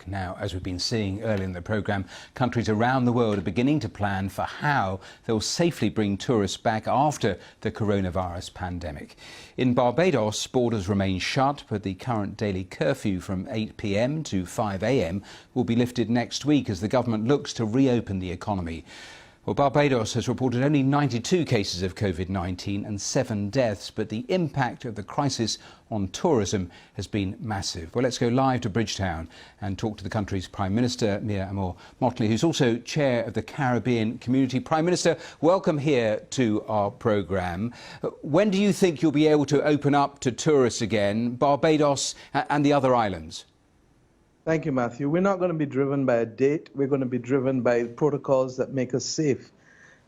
Now, as we've been seeing earlier in the programme, countries around the world are beginning to plan for how they'll safely bring tourists back after the coronavirus pandemic. In Barbados, borders remain shut, but the current daily curfew from 8 p.m. to 5 a.m. will be lifted next week as the government looks to reopen the economy. Well, Barbados has reported only 92 cases of COVID-19 and 7 deaths, but the impact of the crisis on tourism has been massive. Well, let's go live to Bridgetown and talk to the country's Prime Minister, Mia Mottley, who's also chair of the Caribbean Community. Prime Minister, welcome here to our programme. When do you think you'll be able to open up to tourists again, Barbados and the other islands? Thank you, Matthew. We're not going to be driven by a date. We're going to be driven by protocols that make us safe,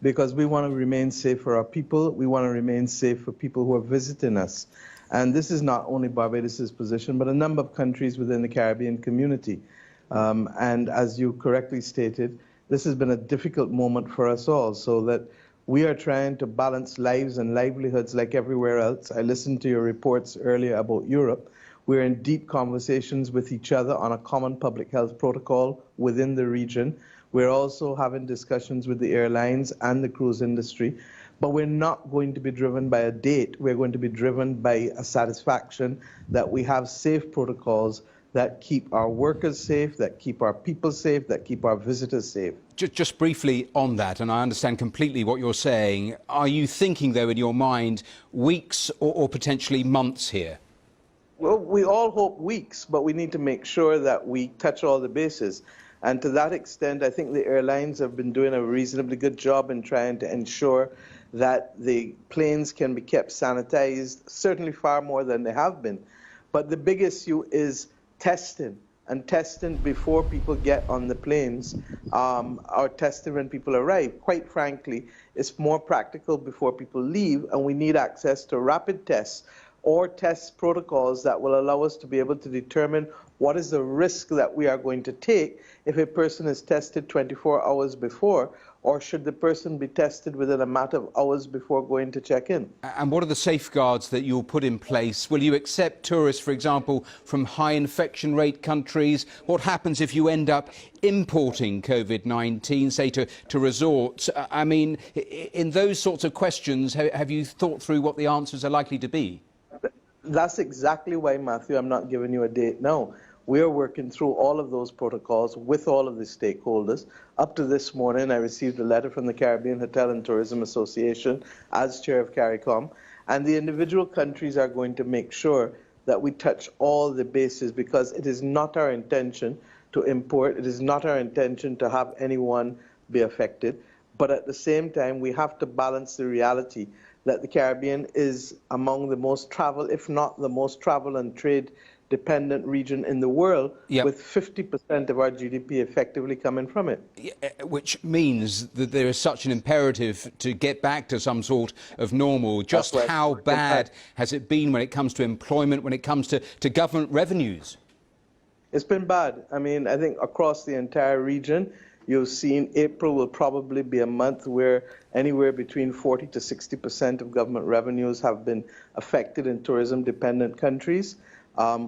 because we want to remain safe for our people. We want to remain safe for people who are visiting us. And this is not only Barbados's position, but a number of countries within the Caribbean community. And as you correctly stated, this has been a difficult moment for us all, so that we are trying to balance lives and livelihoods like everywhere else. I listened to your reports earlier about Europe. We're in deep conversations with each other on a common public health protocol within the region. We're also having discussions with the airlines and the cruise industry. But we're not going to be driven by a date. We're going to be driven by a satisfaction that we have safe protocols that keep our workers safe, that keep our people safe, that keep our visitors safe. Just briefly on that, and I understand completely what you're saying, are you thinking, though, in your mind, weeks or potentially months here? Well, we all hope weeks, but we need to make sure that we touch all the bases. And to that extent, I think the airlines have been doing a reasonably good job in trying to ensure that the planes can be kept sanitized, certainly far more than they have been. But the big issue is testing, and testing before people get on the planes, or testing when people arrive. Quite frankly, it's more practical before people leave, and we need access to rapid tests or test protocols that will allow us to be able to determine what is the risk that we are going to take if a person is tested 24 hours before, or should the person be tested within a matter of hours before going to check in. And what are the safeguards that you'll put in place? Will you accept tourists, for example, from high infection rate countries? What happens if you end up importing COVID-19, say, to resorts? I mean, in those sorts of questions, have you thought through what the answers are likely to be? That's exactly why, Matthew, I'm not giving you a date now. We are working through all of those protocols with all of the stakeholders. Up to this morning, I received a letter from the Caribbean Hotel and Tourism Association as chair of CARICOM, and the individual countries are going to make sure that we touch all the bases, because it is not our intention to import. It is not our intention to have anyone be affected. But at the same time, we have to balance the reality that the Caribbean is among the most travel, if not the most travel and trade dependent region in the world, with 50% of our GDP effectively coming from it. Which means that there is such an imperative to get back to some sort of normal. Just how bad has it been when it comes to employment, when it comes to government revenues? It's been bad. I mean, I think across the entire region, you've seen April will probably be a month where anywhere between 40 to 60% of government revenues have been affected in tourism-dependent countries.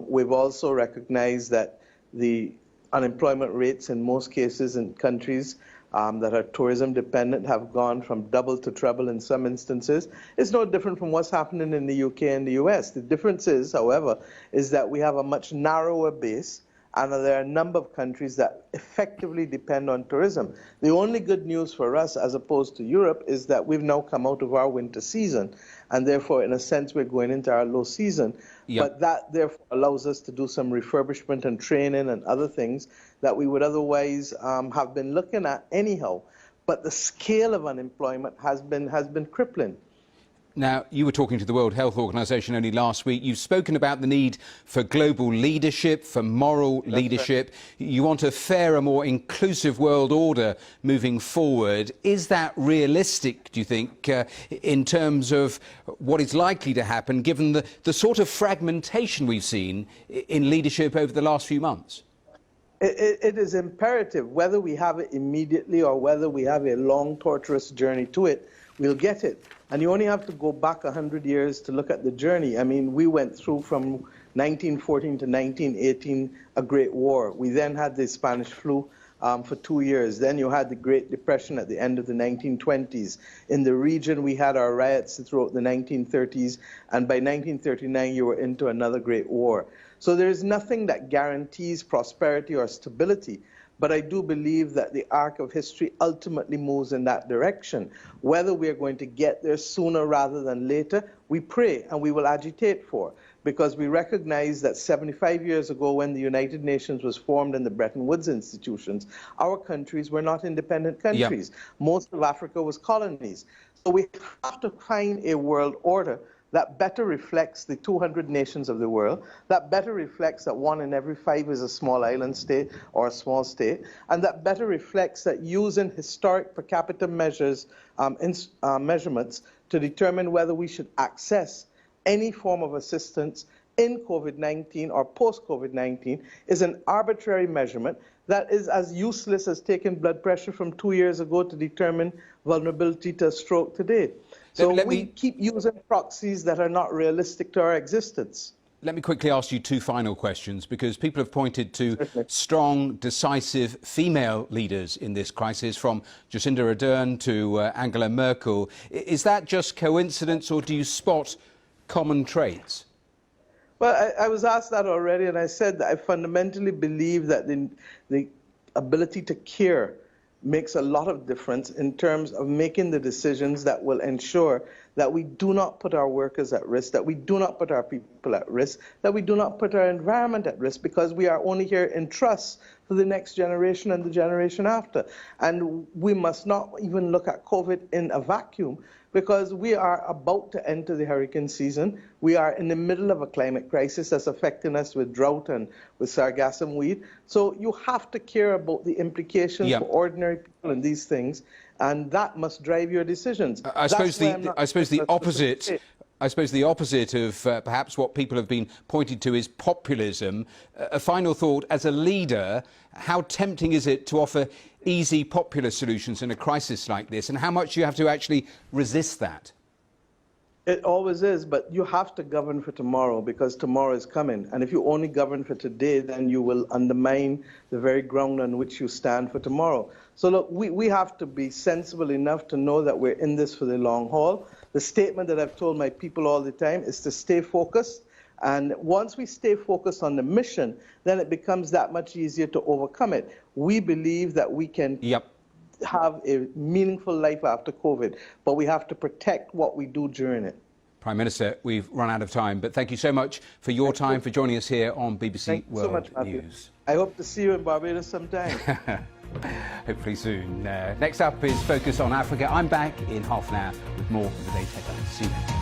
We've also recognized that the unemployment rates in most cases in countries that are tourism-dependent have gone from double to treble in some instances. It's no different from what's happening in the UK and the US. The difference is, however, is that we have a much narrower base, and there are a number of countries that effectively depend on tourism. The only good news for us, as opposed to Europe, is that we've now come out of our winter season, and therefore, in a sense, we're going into our low season. But that, therefore, allows us to do some refurbishment and training and other things that we would otherwise have been looking at anyhow. But the scale of unemployment has been crippling. Now, you were talking to the World Health Organization only last week. You've spoken about the need for global leadership, for moral leadership. Right. You want a fairer, more inclusive world order moving forward. Is that realistic, do you think, in terms of what is likely to happen, given the sort of fragmentation we've seen in leadership over the last few months? It is imperative, whether we have it immediately or whether we have a long, torturous journey to it, we'll get it. And you only have to go back 100 years to look at the journey. I mean, we went through from 1914 to 1918, a Great War. We then had the Spanish flu for 2 years. Then you had the Great Depression at the end of the 1920s. In the region, we had our riots throughout the 1930s, and by 1939, you were into another Great War. So there is nothing that guarantees prosperity or stability, but I do believe that the arc of history ultimately moves in that direction. Whether we are going to get there sooner rather than later, we pray and we will agitate for, because we recognize that 75 years ago, when the United Nations was formed and the Bretton Woods institutions, our countries were not independent countries. Yep. Most of Africa was colonies. So we have to find a world order that better reflects the 200 nations of the world, that better reflects that 1 in every 5 is a small island state or a small state, and that better reflects that using historic per capita measures, measurements to determine whether we should access any form of assistance in COVID-19 or post-COVID-19 is an arbitrary measurement that is as useless as taking blood pressure from 2 years ago to determine vulnerability to a stroke today. So we keep using proxies that are not realistic to our existence. Let me quickly ask you 2 final questions, because people have pointed to strong, decisive female leaders in this crisis, from Jacinda Ardern to Angela Merkel. Is that just coincidence, or do you spot common traits? Well, I was asked that already, and I said that I fundamentally believe that the ability to care makes a lot of difference in terms of making the decisions that will ensure that we do not put our workers at risk, that we do not put our people at risk, that we do not put our environment at risk, because we are only here in trust for the next generation and the generation after. And we must not even look at COVID in a vacuum, because we are about to enter the hurricane season. We are in the middle of a climate crisis that's affecting us with drought and with sargassum weed. So you have to care about the implications for ordinary people in these things, and that must drive your decisions. I suppose the opposite of perhaps what people have been pointing to is populism. A final thought: as a leader, how tempting is it to offer easy popular solutions in a crisis like this, and how much do you have to actually resist that? It always is, but you have to govern for tomorrow, because tomorrow is coming. And if you only govern for today, then you will undermine the very ground on which you stand for tomorrow. So look, we have to be sensible enough to know that we're in this for the long haul. The statement that I've told my people all the time is to stay focused. And once we stay focused on the mission, then it becomes that much easier to overcome it. We believe that we can have a meaningful life after COVID, but we have to protect what we do during it. Prime Minister, we've run out of time, but thank you so much for your time, for joining us here on BBC World News. I hope to see you in Barbados sometime. Hopefully soon. Next up is Focus on Africa. I'm back in half an hour with more of the day's headlines. See you then.